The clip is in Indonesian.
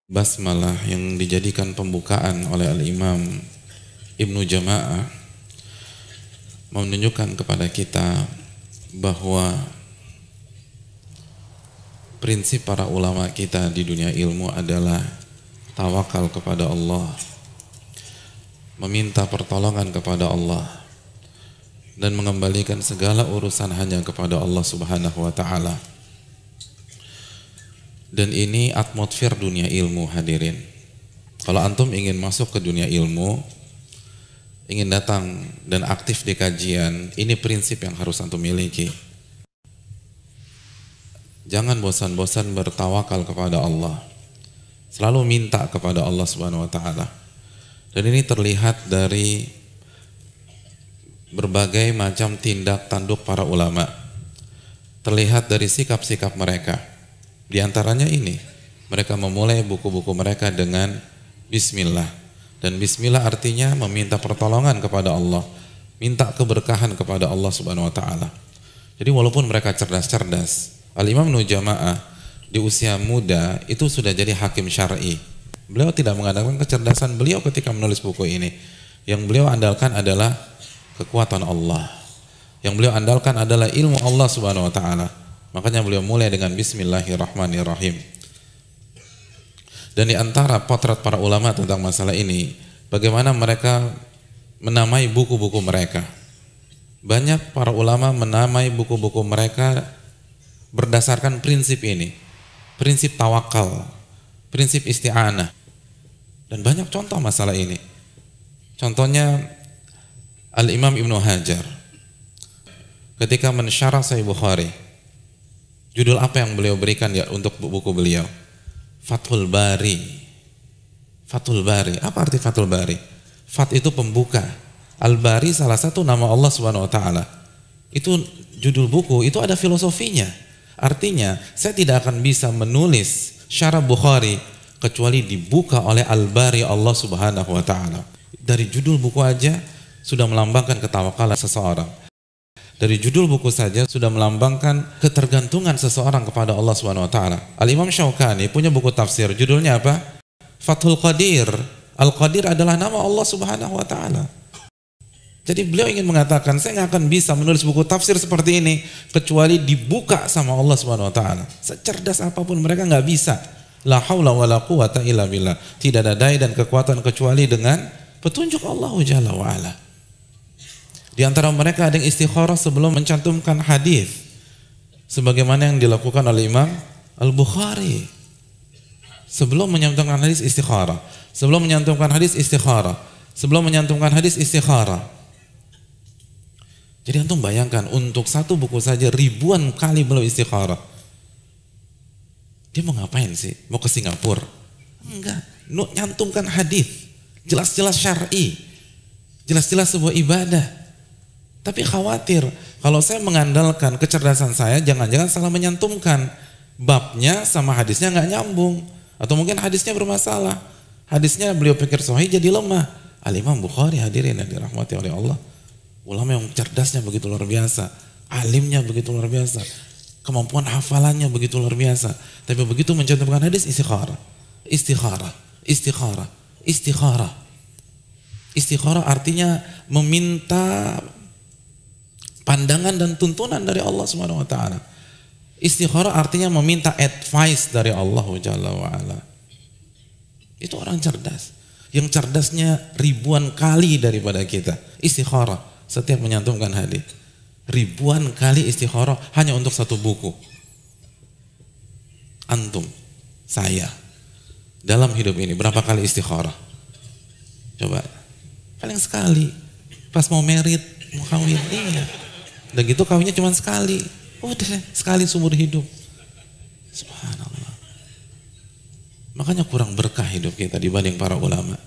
Basmalah yang dijadikan pembukaan oleh Al-Imam Ibnu Jama'ah menunjukkan kepada kita bahwa prinsip para ulama kita di dunia ilmu adalah tawakal kepada Allah, meminta pertolongan kepada Allah, dan mengembalikan segala urusan hanya kepada Allah Subhanahu wa ta'ala. Dan ini atmosfer dunia ilmu, hadirin. Kalau antum ingin masuk ke dunia ilmu, ingin datang dan aktif di kajian, ini prinsip yang harus antum miliki. Jangan bosan-bosan bertawakal kepada Allah. Selalu minta kepada Allah Subhanahu wa ta'ala. Dan ini terlihat dari berbagai macam tindak tanduk para ulama. Terlihat dari sikap-sikap mereka. Di antaranya ini, mereka memulai buku-buku mereka dengan Bismillah. Dan Bismillah artinya meminta pertolongan kepada Allah, minta keberkahan kepada Allah Subhanahu wa ta'ala. Jadi walaupun mereka cerdas-cerdas, Al-Imam Ibnu Jama'ah di usia muda itu sudah jadi hakim syar'i. Beliau tidak mengandalkan kecerdasan beliau ketika menulis buku ini. Yang beliau andalkan adalah kekuatan Allah. Yang beliau andalkan adalah ilmu Allah Subhanahu wa ta'ala. Makanya beliau mulai dengan Bismillahirrahmanirrahim. Dan di antara potret para ulama tentang masalah ini, bagaimana mereka menamai buku-buku mereka. Banyak para ulama menamai buku-buku mereka berdasarkan prinsip ini, prinsip tawakal, prinsip isti'anah. Dan banyak contoh masalah ini. Contohnya Al-Imam Ibnu Hajar ketika mensyarah Sahih Bukhari, judul apa yang beliau berikan ya untuk buku beliau? Fathul Bari. Fathul Bari. Apa arti Fathul Bari? Fat itu pembuka. Al-Bari salah satu nama Allah Subhanahu wa ta'ala. Itu judul buku, itu ada filosofinya. Artinya, saya tidak akan bisa menulis syarah Bukhari kecuali dibuka oleh Al-Bari Allah Subhanahu wa ta'ala. Dari judul buku aja sudah melambangkan ketawakalan seseorang. Dari judul buku saja sudah melambangkan ketergantungan seseorang kepada Allah Subhanahu wa taala. Al-Imam Syaukani punya buku tafsir, judulnya apa? Fathul Qadir. Al-Qadir adalah nama Allah Subhanahu wa taala. Jadi beliau ingin mengatakan, saya nggak akan bisa menulis buku tafsir seperti ini kecuali dibuka sama Allah Subhanahu wa taala. Secerdas apapun mereka nggak bisa. La haula wala quwata illa billah. Tidak ada daya dan kekuatan kecuali dengan petunjuk Allah Jalla wa ala. Di antara mereka ada yang istikharah sebelum mencantumkan hadis, sebagaimana yang dilakukan oleh Imam Al-Bukhari. Sebelum menyantumkan hadis istikharah, sebelum menyantumkan hadis istikharah, sebelum menyantumkan hadis istikharah. Jadi antum bayangkan, untuk satu buku saja ribuan kali beliau istikharah. Dia mau ngapain sih? Mau ke Singapura? Enggak, nyantumkan hadis, jelas-jelas syar'i, jelas-jelas sebuah ibadah. Tapi khawatir kalau saya mengandalkan kecerdasan saya, jangan-jangan salah menyantumkan, babnya sama hadisnya nggak nyambung, atau mungkin hadisnya bermasalah, hadisnya beliau pikir sahih jadi lemah. Al-Imam Bukhari, hadirin yang dirahmati oleh Allah, ulama yang cerdasnya begitu luar biasa, alimnya begitu luar biasa, kemampuan hafalannya begitu luar biasa, tapi begitu mencantumkan hadis istikharah, istikharah, istikharah, istikharah. Istikharah artinya meminta pandangan dan tuntunan dari Allah Subhanahu wa taala. Istikharah artinya meminta advice dari Allah Jalla wa ala. Itu orang cerdas. Yang cerdasnya ribuan kali daripada kita. Istikharah setiap menyantumkan hadis. Ribuan kali istikharah hanya untuk satu buku. Antum, saya dalam hidup ini berapa kali istikharah? Coba. Paling sekali. Pas mau merit, mau kawin, iya. Dan gitu kawinnya cuma sekali. Udah sekali seumur hidup. Subhanallah. Makanya kurang berkah hidup kita dibanding para ulama.